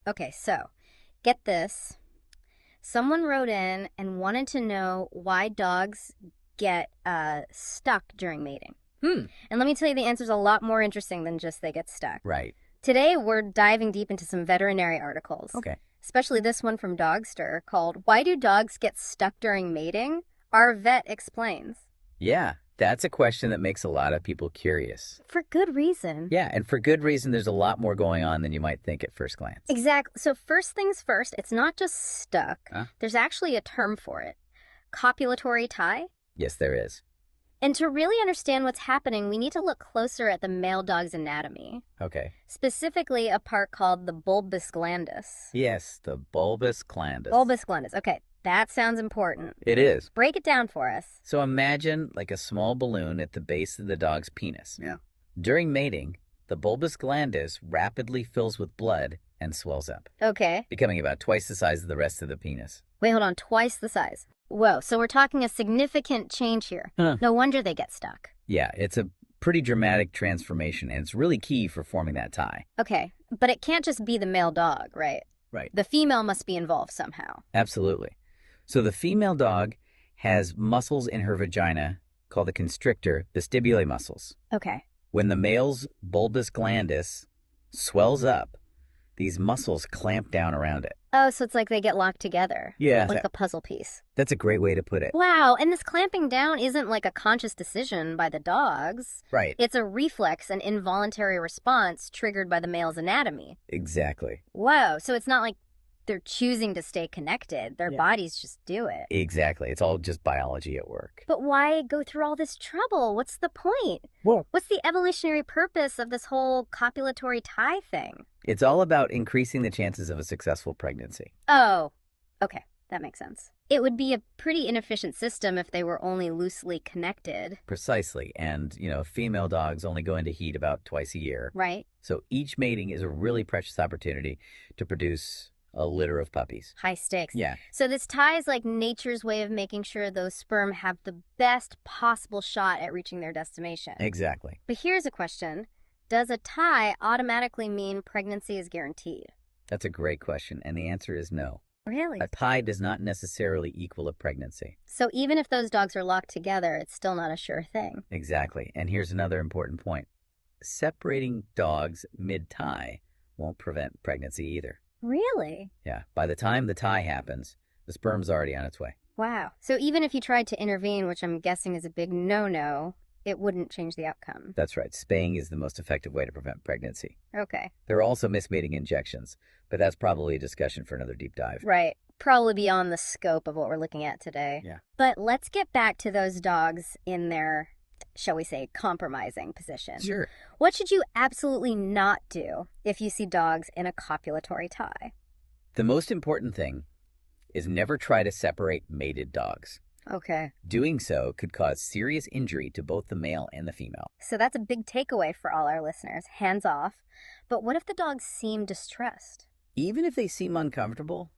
Okay, so get this. Someone wrote in and wanted to know why dogs get stuck during mating. And let me tell you, the answer's a lot more interesting than just they get stuck. Right. Today, we're diving deep into some veterinary articles. Okay. Especially this one from Dogster called Why Do Dogs Get Stuck During Mating? Our Vet Explains. Yeah, that's a question that makes a lot of people curious. For good reason. Yeah, and for good reason. There's a lot more going on than you might think at first glance. Exactly. So first things first, it's not just stuck. Huh? There's actually a term for it. Copulatory tie. Yes, there is. And to really understand what's happening, we need to look closer at the male dog's anatomy. Okay. Specifically, a part called the bulbus glandus. Yes, the bulbus glandus. Bulbus glandus. Okay, that sounds important. It is. Break it down for us. So imagine like a small balloon at the base of the dog's penis. Yeah. During mating, the bulbus glandus rapidly fills with blood and swells up, Okay. becoming about twice the size of the rest of the penis. Wait, hold on. Twice the size. Whoa, so we're talking a significant change here. Huh. No wonder they get stuck. Yeah, it's a pretty dramatic transformation, and it's really key for forming that tie. Okay, but it can't just be the male dog, right? Right. The female must be involved somehow. Absolutely. So the female dog has muscles in her vagina called the constrictor vestibule muscles. Okay. When the male's bulbus glandus swells up, these muscles clamp down around it. Oh, so it's like they get locked together. Yeah. Like a puzzle piece. That's a great way to put it. Wow, and this clamping down isn't like a conscious decision by the dogs. Right. It's a reflex, an involuntary response triggered by the male's anatomy. Exactly. Whoa, so it's not like they're choosing to stay connected. Their Yeah. bodies just do it. Exactly. It's all just biology at work. But why go through all this trouble? What's the point? Well, What's the evolutionary purpose of this whole copulatory tie thing? it's all about increasing the chances of a successful pregnancy. Oh, okay, that makes sense. It would be a pretty inefficient system if they were only loosely connected, Precisely. And, female dogs only go into heat about twice a year. right? So each mating is a really precious opportunity to produce a litter of puppies. High stakes. Yeah. So this tie is like nature's way of making sure those sperm have the best possible shot at reaching their destination. Exactly. But here's a question. Does a tie automatically mean pregnancy is guaranteed? That's a great question. And the answer is no. Really? A tie does not necessarily equal a pregnancy. So even if those dogs are locked together, it's still not a sure thing. Exactly. And here's another important point. Separating dogs mid-tie won't prevent pregnancy either. Really? Yeah. By the time the tie happens, the sperm's already on its way. Wow. So even if you tried to intervene, which I'm guessing is a big no-no, it wouldn't change the outcome. That's right. Spaying is the most effective way to prevent pregnancy. Okay. There are also mismating injections, but that's probably a discussion for another deep dive. Right. Probably beyond the scope of what we're looking at today. Yeah. But let's get back to those dogs in their, shall we say, compromising position. Sure. What should you absolutely not do if you see dogs in a copulatory tie? The most important thing is never try to separate mated dogs. Okay. Doing so could cause serious injury to both the male and the female. So that's a big takeaway for all our listeners. Hands off. But what if the dogs seem distressed? Even if they seem uncomfortable,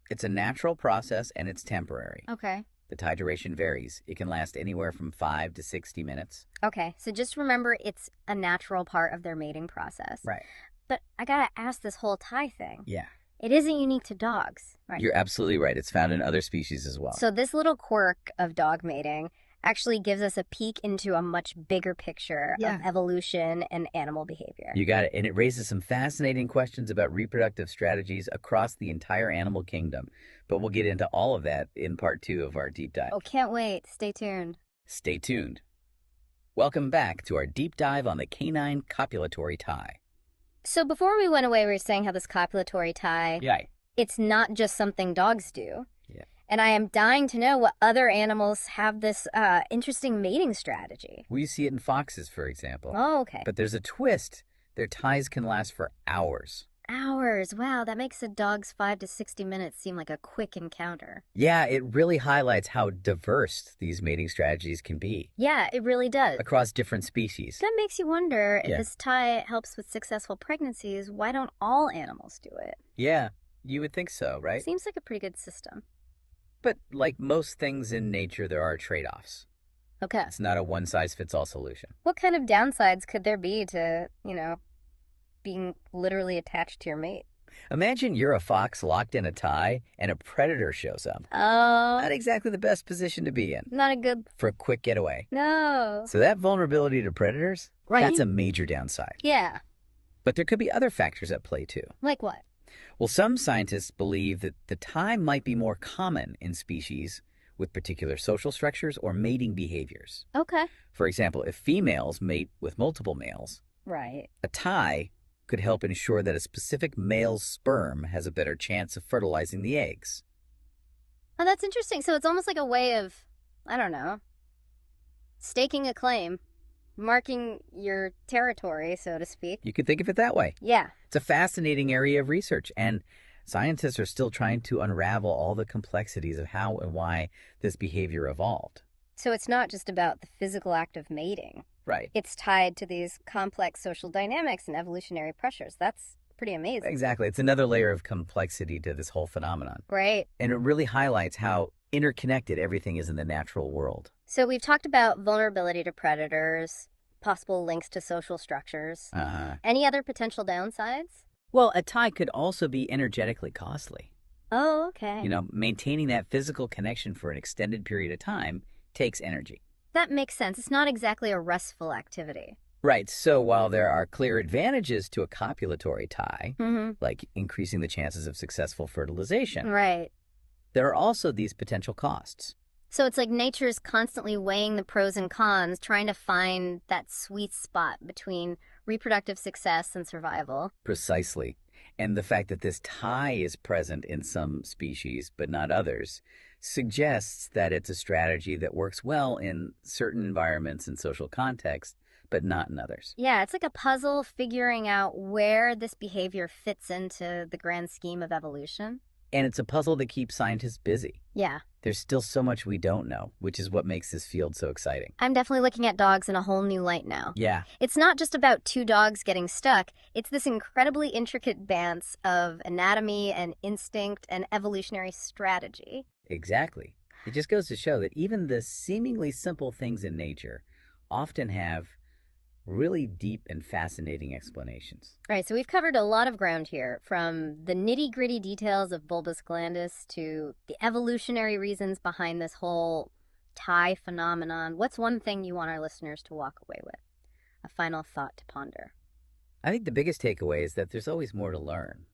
it's a natural process and it's temporary. Okay. The tie duration varies. It can last anywhere from 5 to 60 minutes. Okay. So just remember it's a natural part of their mating process. Right. But I gotta ask this whole tie thing. Yeah. It isn't unique to dogs, right? You're absolutely right. It's found in other species as well. So this little quirk of dog mating actually gives us a peek into a much bigger picture of evolution and animal behavior. You got it. And it raises some fascinating questions about reproductive strategies across the entire animal kingdom. But we'll get into all of that in part 2 of our deep dive. Oh, can't wait. Stay tuned. Stay tuned. Welcome back to our deep dive on the canine copulatory tie. So before we went away, we were saying how this copulatory tie, Yeah. it's not just something dogs do. Yeah. And I am dying to know what other animals have this interesting mating strategy. We see it in foxes, for example. Oh, okay. But there's a twist. Their ties can last for hours. Hours. Wow, that makes a dog's 5 to 60 minutes seem like a quick encounter. Yeah, it really highlights how diverse these mating strategies can be Yeah, it really does. across different species. That makes you wonder if Yeah. this tie helps with successful pregnancies, why don't all animals do it? Yeah, you would think so, right? Seems like a pretty good system. But like most things in nature, there are trade-offs. Okay. It's not a one-size-fits-all solution. What kind of downsides could there be to, being literally attached to your mate? Imagine you're a fox locked in a tie and a predator shows up. Oh. Not exactly the best position to be in. Not a good... For a quick getaway. No. So that vulnerability to predators, right. That's a major downside. Yeah. But there could be other factors at play too. Like what? Well, some scientists believe that the tie might be more common in species with particular social structures or mating behaviors. Okay. For example, if females mate with multiple males, right, a tie could help ensure that a specific male's sperm has a better chance of fertilizing the eggs. Oh, that's interesting. So it's almost like a way of, I don't know, staking a claim, marking your territory, so to speak. You could think of it that way. Yeah. It's a fascinating area of research, and scientists are still trying to unravel all the complexities of how and why this behavior evolved. So it's not just about the physical act of mating. Right. It's tied to these complex social dynamics and evolutionary pressures. That's pretty amazing. Exactly. It's another layer of complexity to this whole phenomenon. Right. And it really highlights how interconnected everything is in the natural world. So we've talked about vulnerability to predators, possible links to social structures. Any other potential downsides? Well, a tie could also be energetically costly. Oh, okay. You know, maintaining that physical connection for an extended period of time takes energy. That makes sense. It's not exactly a restful activity. Right. So while there are clear advantages to a copulatory tie, like increasing the chances of successful fertilization, right, there are also these potential costs. So it's like nature is constantly weighing the pros and cons, trying to find that sweet spot between reproductive success and survival. Precisely. And the fact that this tie is present in some species but not others suggests that it's a strategy that works well in certain environments and social contexts, but not in others. Yeah, it's like a puzzle figuring out where this behavior fits into the grand scheme of evolution. And it's a puzzle that keeps scientists busy. Yeah. There's still so much we don't know, which is what makes this field so exciting. I'm definitely looking at dogs in a whole new light now. Yeah. It's not just about two dogs getting stuck. It's this incredibly intricate dance of anatomy and instinct and evolutionary strategy. Exactly. It just goes to show that even the seemingly simple things in nature often have really deep and fascinating explanations. All right, so we've covered a lot of ground here, from the nitty-gritty details of bulbous glandus to the evolutionary reasons behind this whole tie phenomenon. What's one thing you want our listeners to walk away with? A final thought to ponder. I think the biggest takeaway is that there's always more to learn.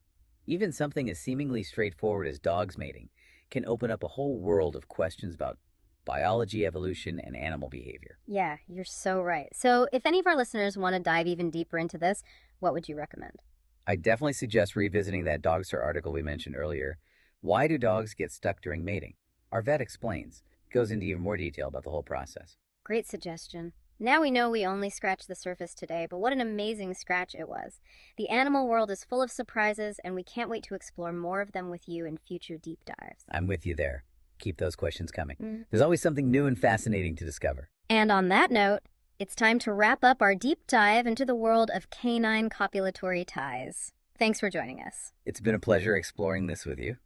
Even something as seemingly straightforward as dogs mating can open up a whole world of questions about biology, evolution, and animal behavior. Yeah, you're so right. So if any of our listeners want to dive even deeper into this, what would you recommend? I definitely suggest revisiting that Dogster article we mentioned earlier. Why do dogs get stuck during mating? Our vet explains. It goes into even more detail about the whole process. Great suggestion. Now we know we only scratched the surface today, but what an amazing scratch it was. The animal world is full of surprises, and we can't wait to explore more of them with you in future deep dives. I'm with you there. Keep those questions coming. There's always something new and fascinating to discover. And on that note, it's time to wrap up our deep dive into the world of canine copulatory ties. Thanks for joining us. It's been a pleasure exploring this with you.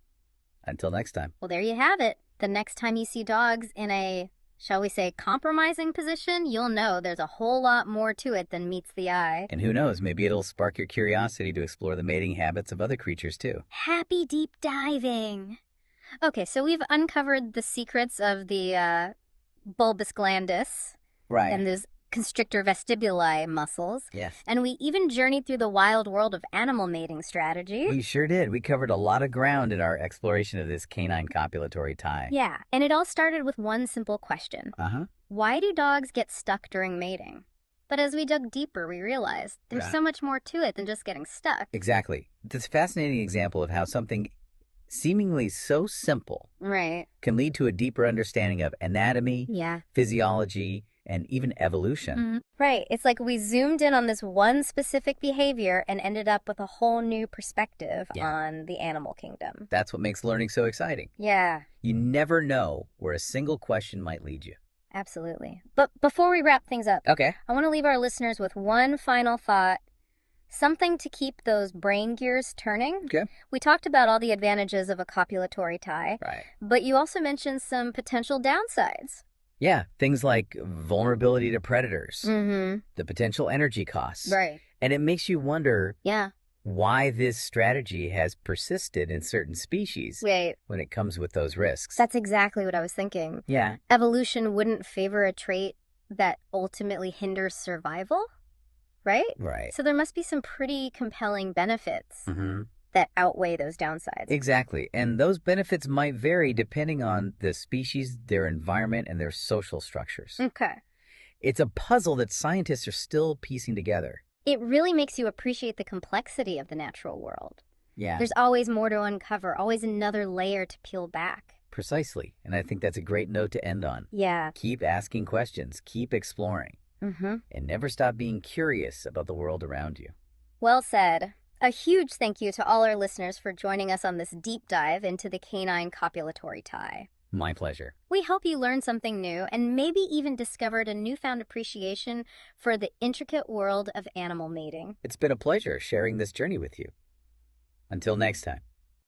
Until next time. Well, there you have it. The next time you see dogs in a, shall we say, compromising position, you'll know there's a whole lot more to it than meets the eye. And who knows, maybe it'll spark your curiosity to explore the mating habits of other creatures too. Happy deep diving! Okay, so we've uncovered the secrets of the bulbous glandus. Right. And those constrictor vestibuli muscles. Yes. And we even journeyed through the wild world of animal mating strategy. We sure did. We covered a lot of ground in our exploration of this canine copulatory tie. Yeah, and it all started with one simple question. Why do dogs get stuck during mating? But as we dug deeper, we realized there's so much more to it than just getting stuck. Exactly. This fascinating example of how something seemingly so simple can lead to a deeper understanding of anatomy, physiology, and even evolution. Right. It's like we zoomed in on this one specific behavior and ended up with a whole new perspective on the animal kingdom. That's what makes learning so exciting. Yeah. You never know where a single question might lead you. Absolutely. But before we wrap things up, I want to leave our listeners with one final thought. Something to keep those brain gears turning. We talked about all the advantages of a copulatory tie, but you also mentioned some potential downsides. Yeah, things like vulnerability to predators, the potential energy costs. And it makes you wonder, why this strategy has persisted in certain species Wait, when it comes with those risks. that's exactly what I was thinking. Yeah. Evolution wouldn't favor a trait that ultimately hinders survival, right? Right. So there must be some pretty compelling benefits Mm-hmm. that outweigh those downsides. Exactly. And those benefits might vary depending on the species, their environment, and their social structures. Okay. It's a puzzle that scientists are still piecing together. It really makes you appreciate the complexity of the natural world. Yeah. There's always more to uncover, always another layer to peel back. Precisely. And I think that's a great note to end on. Yeah. Keep asking questions, keep exploring, Mm-hmm. and never stop being curious about the world around you. Well said. A huge thank you to all our listeners for joining us on this deep dive into the canine copulatory tie. My pleasure. We hope you learned something new and maybe even discovered a newfound appreciation for the intricate world of animal mating. It's been a pleasure sharing this journey with you. Until next time.